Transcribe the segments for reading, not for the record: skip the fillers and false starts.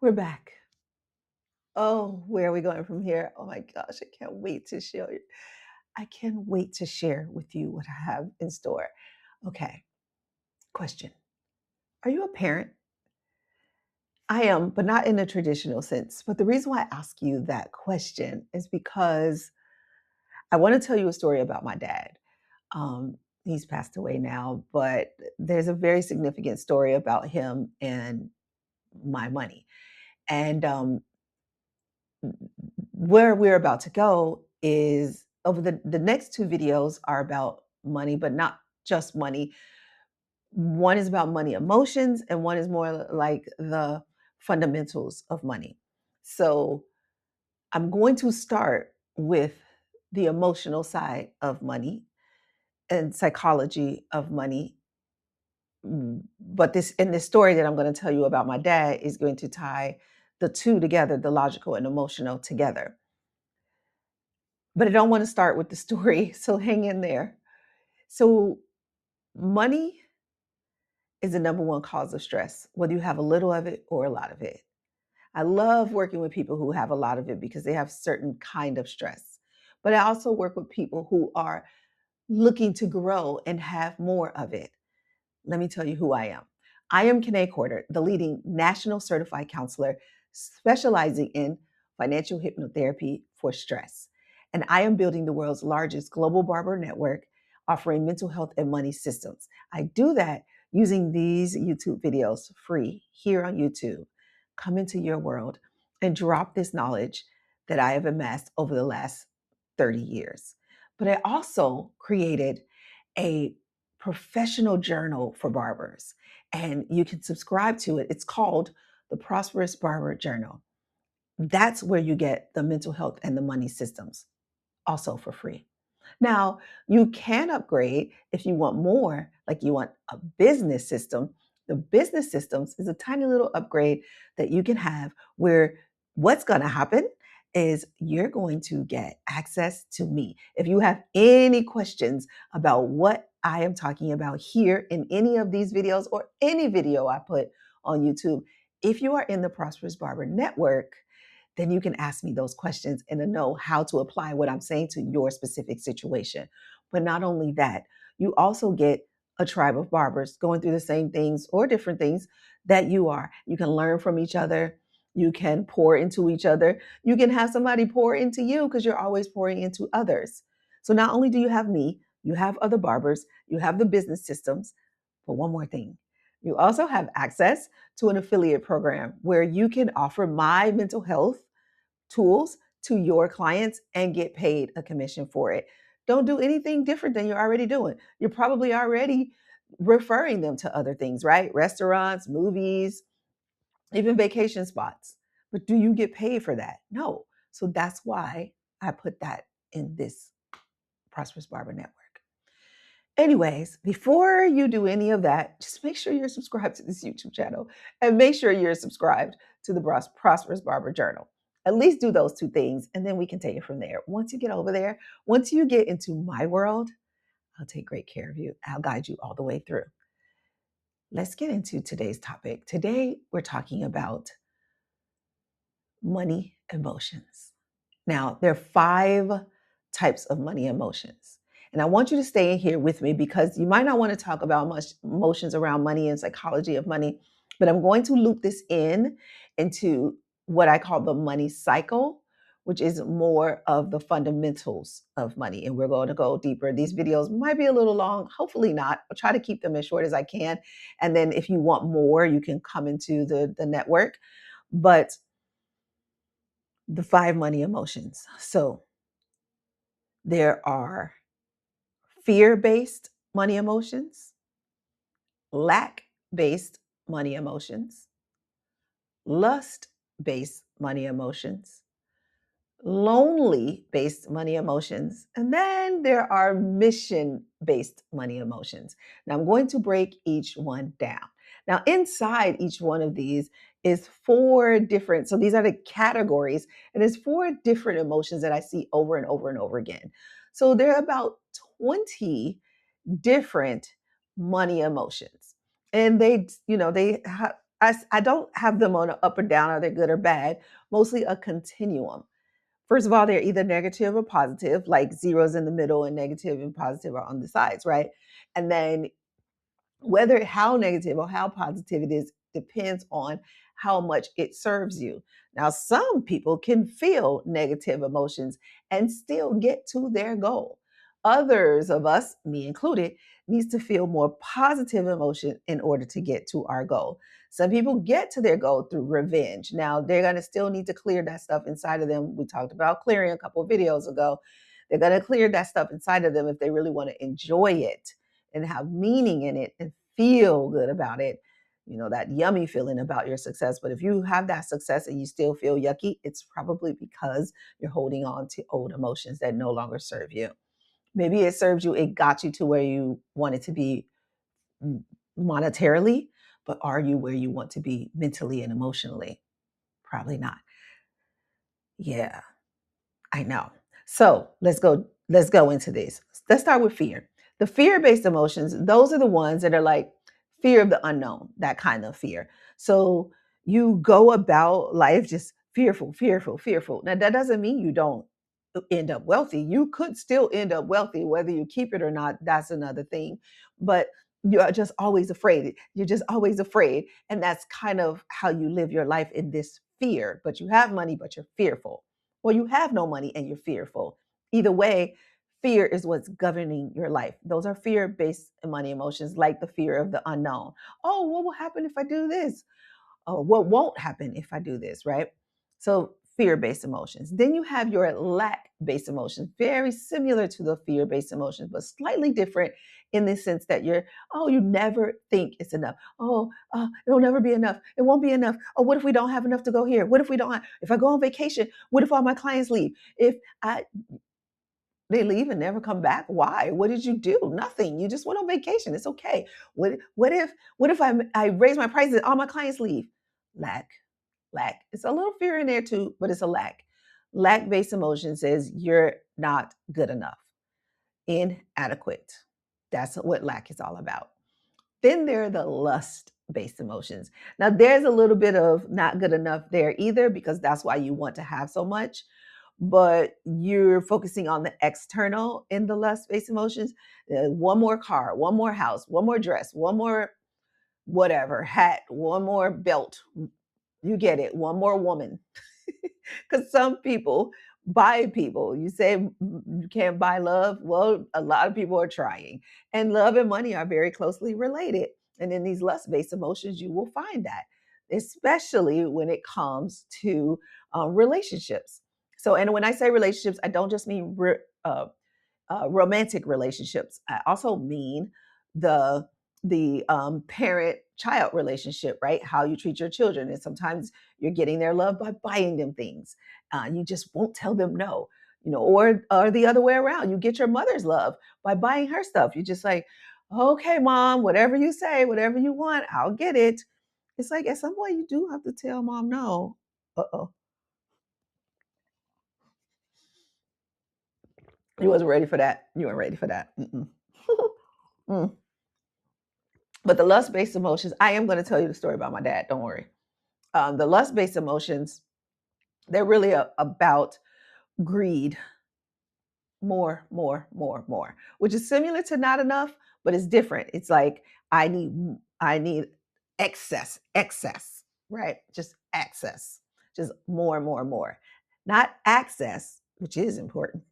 We're back. Oh, where are we going from here? Oh my gosh, I can't wait to show you. I can't wait to share with you what I have in store. Okay, question. Are you a parent? I am, but not in a traditional sense. But the reason why I ask you that question is because I want to tell you a story about my dad. He's passed away now, but there's a very significant story about him and my money. And where we're about to go is over the next two videos are about money, but not just money. One is about money emotions, and one is more like the fundamentals of money. So I'm going to start with the emotional side of money and psychology of money. But this story that I'm going to tell you about my dad is going to tie the two together, the logical and emotional together. But I don't want to start with the story, so hang in there. So, money is the number one cause of stress, whether you have a little of it or a lot of it. I love working with people who have a lot of it because they have certain kind of stress. But I also work with people who are looking to grow and have more of it. Let me tell you who I am. I am Kiné Corder, the leading national certified counselor specializing in financial hypnotherapy for stress. And I am building the world's largest global barber network offering mental health and money systems. I do that using these YouTube videos free here on YouTube. Come into your world and drop this knowledge that I have amassed over the last 30 years. But I also created a professional journal for barbers, and you can subscribe to it. It's called the Prosperous Barber Journal. That's where you get the mental health and the money systems, also for free. Now, you can upgrade if you want more, like you want a business system. The business systems is a tiny little upgrade that you can have where what's going to happen is you're going to get access to me. If you have any questions about what I am talking about here in any of these videos or any video I put on YouTube, if you are in the Prosperous Barber Network, then you can ask me those questions and to know how to apply what I'm saying to your specific situation. But not only that, you also get a tribe of barbers going through the same things or different things that you are. You can learn from each other. You can pour into each other. You can have somebody pour into you because you're always pouring into others. So not only do you have me, you have other barbers, you have the business systems, but one more thing. You also have access to an affiliate program where you can offer my mental health tools to your clients and get paid a commission for it. Don't do anything different than you're already doing. You're probably already referring them to other things, right? Restaurants, movies, even vacation spots. But do you get paid for that? No. So that's why I put that in this Prosperous Barber Network. Anyways, before you do any of that, just make sure you're subscribed to this YouTube channel and make sure you're subscribed to the Prosperous Barber Journal. At least do those two things, and then we can take it from there. Once you get over there, once you get into my world, I'll take great care of you. I'll guide you all the way through. Let's get into today's topic. Today, we're talking about money emotions. Now, there are 5 types of money emotions. And I want you to stay in here with me because you might not want to talk about much emotions around money and psychology of money, but I'm going to loop this into what I call the money cycle, which is more of the fundamentals of money. And we're going to go deeper. These videos might be a little long, hopefully not. I'll try to keep them as short as I can. And then if you want more, you can come into the network. But the 5 money emotions. So there are fear based money emotions, lack based money emotions, lust based money emotions, lonely based money emotions, and then there are mission based money emotions. Now, I'm going to break each one down. Now, inside each one of these is 4 different, so these are the categories, and there's 4 different emotions that I see over and over and over again. So there are about 20 different money emotions. And they I don't have them on a up or down, are they good or bad? Mostly a continuum. First of all, they're either negative or positive, like zeros in the middle and negative and positive are on the sides, right? And then whether how negative or how positive it is depends on how much it serves you. Now, some people can feel negative emotions and still get to their goal. Others of us, me included, needs to feel more positive emotion in order to get to our goal. Some people get to their goal through revenge. Now, they're going to still need to clear that stuff inside of them. We talked about clearing a couple of videos ago. They're going to clear that stuff inside of them if they really want to enjoy it and have meaning in it and feel good about it, that yummy feeling about your success. But if you have that success and you still feel yucky, it's probably because you're holding on to old emotions that no longer serve you. Maybe it serves you, it got you to where you wanted to be monetarily, but are you where you want to be mentally and emotionally? Probably not. Yeah. I know. So let's go into this. Let's start with fear. The fear-based emotions, those are the ones that are like fear of the unknown, that kind of fear. So you go about life just fearful, fearful, fearful. Now that doesn't mean you don't end up wealthy. You could still end up wealthy, whether you keep it or not, that's another thing. But you're just always afraid. You're just always afraid. And that's kind of how you live your life in this fear. But you have money, but you're fearful, or you have no money and you're fearful. Either way, fear is what's governing your life. Those are fear-based money emotions, like the fear of the unknown. Oh, what will happen if I do this? Or what won't happen if I do this, right? So fear-based emotions. Then you have your lack-based emotions, very similar to the fear-based emotions, but slightly different in the sense that you never think it's enough. It'll never be enough. It won't be enough. Oh, what if we don't have enough to go here? What if we don't have, if I go on vacation, what if all my clients leave? If I they leave and never come back. Why? What did you do? Nothing. You just went on vacation. It's okay. What if I raise my prices and all my clients leave? Lack, lack. It's a little fear in there too, but it's a lack. Lack-based emotion says you're not good enough, inadequate. That's what lack is all about. Then there are the lust-based emotions. Now there's a little bit of not good enough there either, because that's why you want to have so much, but you're focusing on the external in the lust-based emotions. One more car, one more house, one more dress, one more whatever hat, one more belt. You get it. One more woman. Because some people buy people. You say you can't buy love. Well, a lot of people are trying. And love and money are very closely related. And in these lust based emotions, you will find that, especially when it comes to relationships. So, and when I say relationships, I don't just mean romantic relationships. I also mean the parent child relationship, right? How you treat your children, and sometimes you're getting their love by buying them things. You just won't tell them no, or the other way around. You get your mother's love by buying her stuff. You just like, okay, mom, whatever you say, whatever you want, I'll get it. It's like at some point you do have to tell mom no. Uh-oh. You wasn't ready for that. You weren't ready for that. Mm. But the lust based emotions, I am going to tell you the story about my dad. Don't worry. The lust based emotions, they're really about greed, more, more, more, more, which is similar to not enough, but it's different. It's like I need excess, excess, right? Just excess, just more and more and more. Not access, which is important,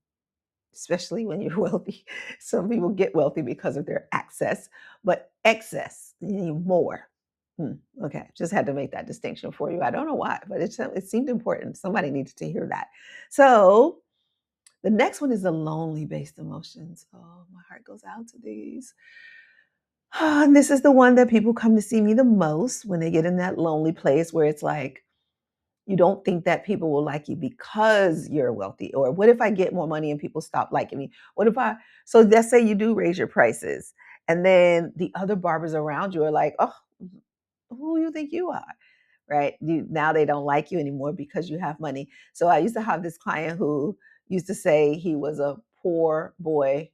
especially when you're wealthy. Some people get wealthy because of their access, but excess, you need more. Okay, just had to make that distinction for you. I don't know why, but it seemed important. Somebody needed to hear that. So the next one is the lonely based emotions. Oh, my heart goes out to these. And this is the one that people come to see me the most when they get in that lonely place where it's like, you don't think that people will like you because you're wealthy. Or what if I get more money and people stop liking me? So let's say you do raise your prices, and then the other barbers around you are like, oh, who you think you are? Right? Now they don't like you anymore because you have money. So I used to have this client who used to say he was a poor boy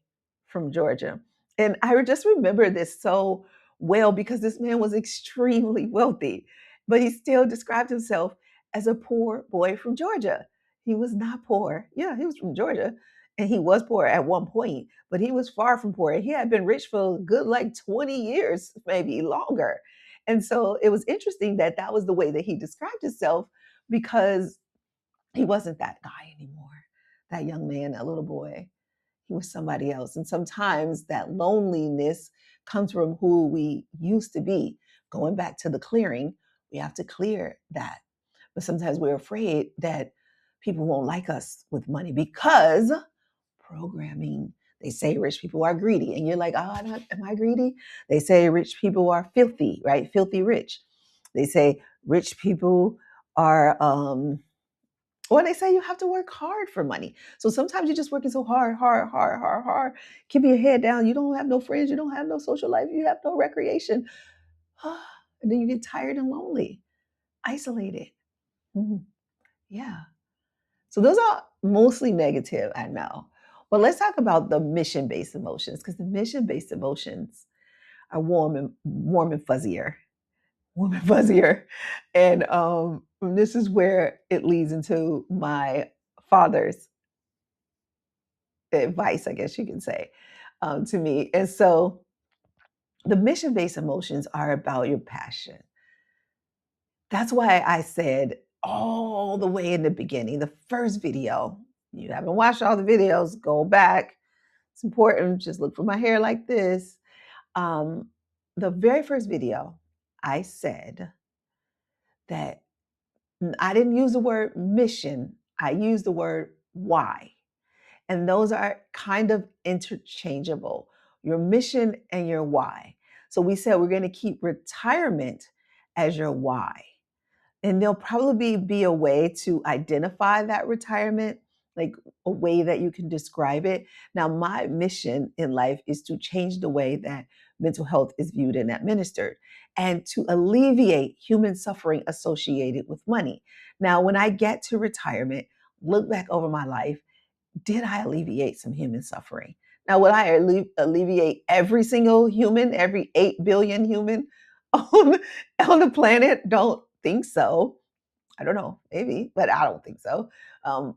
from Georgia. And I just remember this so well because this man was extremely wealthy. but he still described himself as a poor boy from Georgia. He was not poor. Yeah, he was from Georgia, and he was poor at one point, but he was far from poor. He had been rich for a good like 20 years, maybe longer. And so it was interesting that that was the way that he described himself, because he wasn't that guy anymore, that young man, that little boy. He was somebody else. And sometimes that loneliness comes from who we used to be. Going back to the clearing, we have to clear that. But sometimes we're afraid that people won't like us with money because programming. They say rich people are greedy. And you're like, oh, am I greedy? They say rich people are filthy, right? Filthy rich. They say rich people are or they say you have to work hard for money. So sometimes you're just working so hard, hard, hard, hard, hard, keeping your head down. You don't have no friends. You don't have no social life. You have no recreation. And then you get tired and lonely, isolated. Mhm. Yeah. So those are mostly negative, I know. But let's talk about the mission-based emotions, because the mission-based emotions are warm and fuzzier, warm and fuzzier. And this is where it leads into my father's advice, I guess you can say, to me. And so the mission based emotions are about your passion. That's why I said all the way in the beginning, the first video, you haven't watched all the videos, go back. It's important. Just look for my hair like this. Um, the very first video, I said that I didn't use the word mission, I used the word why. And those are kind of interchangeable, your mission and your why. So we said we're going to keep retirement as your why. And there'll probably be a way to identify that retirement, like a way that you can describe it. Now, my mission in life is to change the way that mental health is viewed and administered, and to alleviate human suffering associated with money. Now, when I get to retirement, look back over my life, did I alleviate some human suffering? Now, would I alleviate every single human, every 8 billion human on, on the planet? Don't think so. I don't know, maybe, but I don't think so.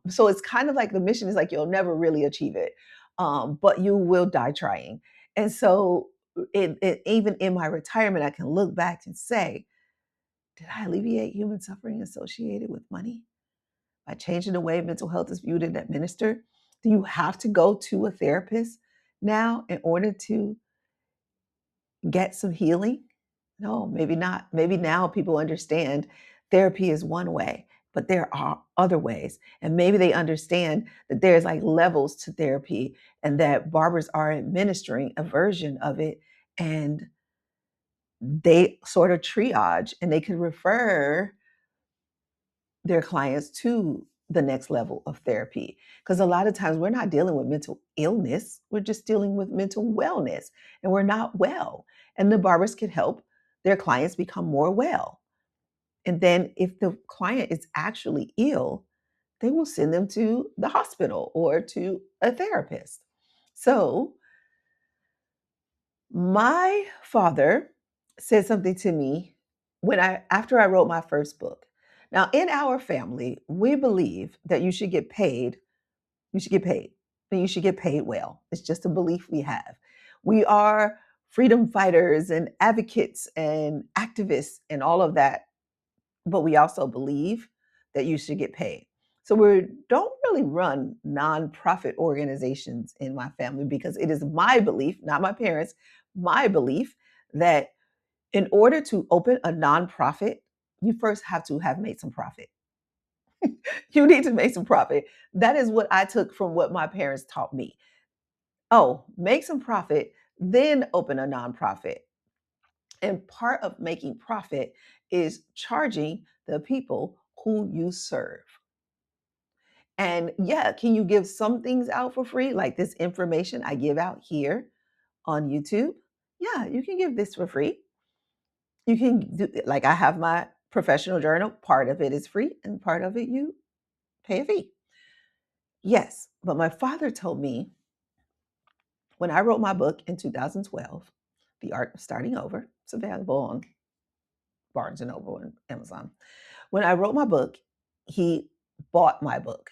So it's kind of like the mission is like you'll never really achieve it, but you will die trying. And so, even in my retirement, I can look back and say, did I alleviate human suffering associated with money? By changing the way mental health is viewed and administered? Do you have to go to a therapist now in order to get some healing? No, maybe not. Maybe now people understand therapy is one way, but there are other ways. And maybe they understand that there's like levels to therapy and that barbers are administering a version of it, and they sort of triage and they can refer their clients to the next level of therapy. Because a lot of times we're not dealing with mental illness, we're just dealing with mental wellness, and we're not well. And the barbers can help their clients become more well. And then if the client is actually ill, they will send them to the hospital or to a therapist. So my father said something to me when I after I wrote my first book. Now, in our family, we believe that you should get paid. You should get paid, and you should get paid well. It's just a belief we have. We are freedom fighters and advocates and activists and all of that, but we also believe that you should get paid. So we don't really run nonprofit organizations in my family because it is my belief, not my parents, my belief that in order to open a nonprofit, you first have to have made some profit. You need to make some profit. That is what I took from what my parents taught me. Oh, make some profit, then open a nonprofit. And part of making profit is charging the people who you serve. And yeah, can you give some things out for free? Like this information I give out here on YouTube? Yeah, you can give this for free. You can do, like I have my professional journal, part of it is free and part of it you pay a fee. Yes, but my father told me when I wrote my book in 2012, The Art of Starting Over, it's available on Barnes and Noble and Amazon. When I wrote my book, he bought my book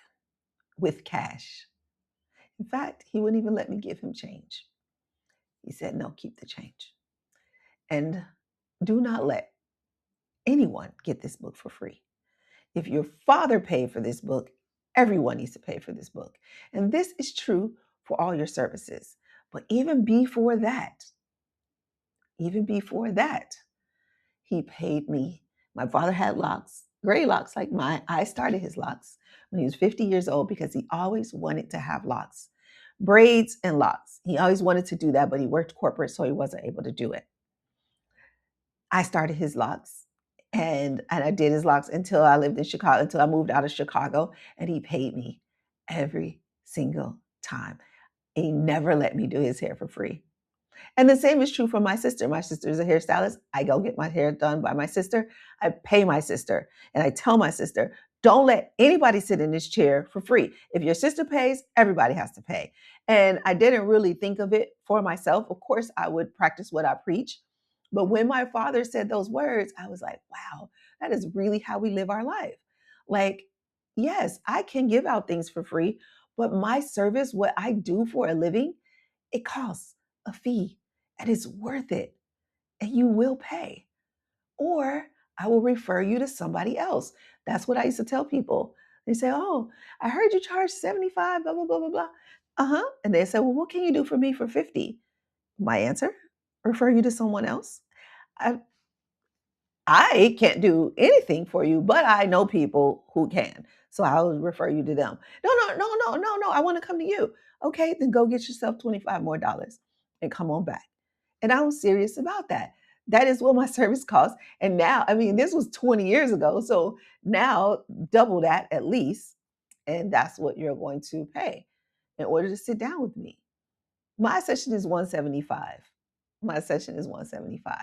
with cash. In fact, he wouldn't even let me give him change. He said, no, keep the change. And do not let anyone get this book for free. If your father paid for this book, everyone needs to pay for this book. And this is true for all your services. But even before that, he paid me. My father had locks, gray locks like mine. I started his locks when he was 50 years old because he always wanted to have locks, braids and locks. He always wanted to do that, but he worked corporate, so he wasn't able to do it. I started his locks and I did his locks until I lived in Chicago, until I moved out of Chicago, and he paid me every single time. He never let me do his hair for free. And the same is true for my sister. My sister is a hairstylist. I go get my hair done by my sister. I pay my sister. And I tell my sister, don't let anybody sit in this chair for free. If your sister pays, everybody has to pay. And I didn't really think of it for myself. Of course, I would practice what I preach. But when my father said those words, I was like, wow, that is really how we live our life. Like, yes, I can give out things for free, but my service, what I do for a living, it costs a fee and it's worth it. And you will pay. Or I will refer you to somebody else. That's what I used to tell people. They say, oh, I heard you charge 75, blah, blah, blah, blah, blah. Uh-huh. And they say, well, what can you do for me for 50? My answer, refer you to someone else. I, I can't do anything for you, but I know people who can. So I'll refer you to them. No. I want to come to you. Okay, then go get yourself $25 more and come on back. And I was serious about that. That is what my service costs. And now, I mean, this was 20 years ago. So now double that at least. And that's what you're going to pay in order to sit down with me. My session is 175. My session is 175.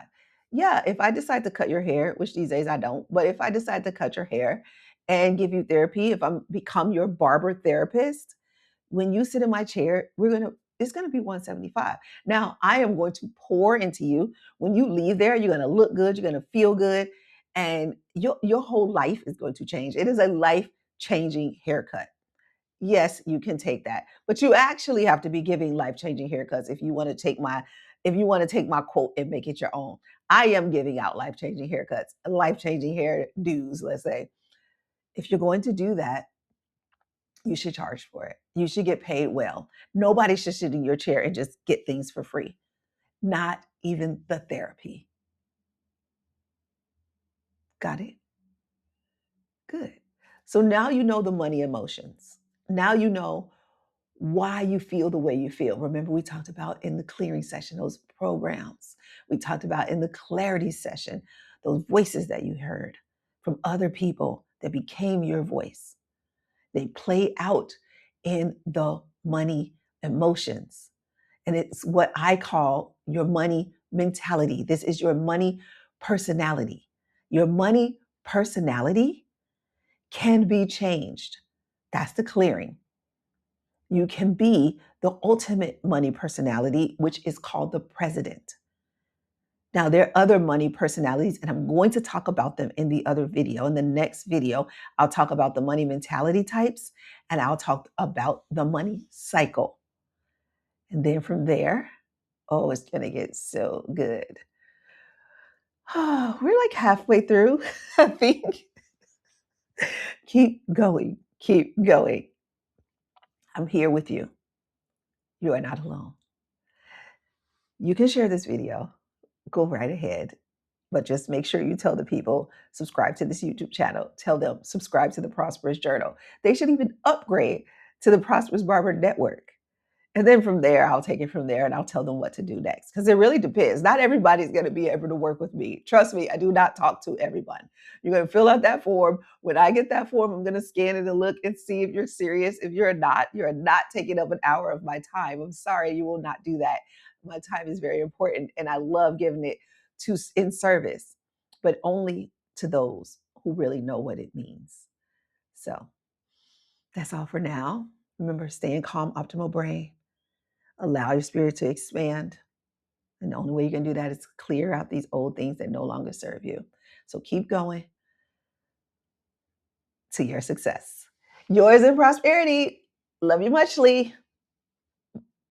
Yeah, if I decide to cut your hair, which these days I don't, but if I decide to cut your hair and give you therapy, if I'm become your barber therapist, when you sit in my chair, it's going to be 175. Now, I am going to pour into you. When you leave there, you're going to look good, you're going to feel good, and your whole life is going to change. It is a life-changing haircut. Yes, you can take that. But you actually have to be giving life-changing haircuts if you want to take my quote and make it your own. I am giving out life-changing haircuts, life-changing hair dues, let's say. If you're going to do that, you should charge for it. You should get paid well. Nobody should sit in your chair and just get things for free. Not even the therapy. Got it? Good. So now you know the money emotions. Now you know why you feel the way you feel. Remember, we talked about in the clearing session, those programs. We talked about in the clarity session, those voices that you heard from other people that became your voice. They play out in the money emotions. And it's what I call your money mentality. This is your money personality. Your money personality can be changed. That's the clearing. You can be the ultimate money personality, which is called the president. Now, there are other money personalities, and I'm going to talk about them in the other video. In the next video, I'll talk about the money mentality types, and I'll talk about the money cycle. And then from there, oh, it's going to get so good. Oh, we're like halfway through, I think. Keep going. Keep going. I'm here with you. You are not alone. You can share this video. Go right ahead. But just make sure you tell the people, subscribe to this YouTube channel. Tell them, subscribe to the Prosperous Journal. They should even upgrade to the Prosperous Barber Network. And then from there, I'll take it from there and I'll tell them what to do next. Because it really depends. Not everybody's going to be able to work with me. Trust me, I do not talk to everyone. You're going to fill out that form. When I get that form, I'm going to scan it and look and see if you're serious. If you're not taking up an hour of my time. I'm sorry, you will not do that. My time is very important and I love giving it in service, but only to those who really know what it means. So that's all for now. Remember, stay in calm, optimal brain. Allow your spirit to expand. And the only way you can do that is clear out these old things that no longer serve you. So keep going to your success. Yours in prosperity. Love you muchly.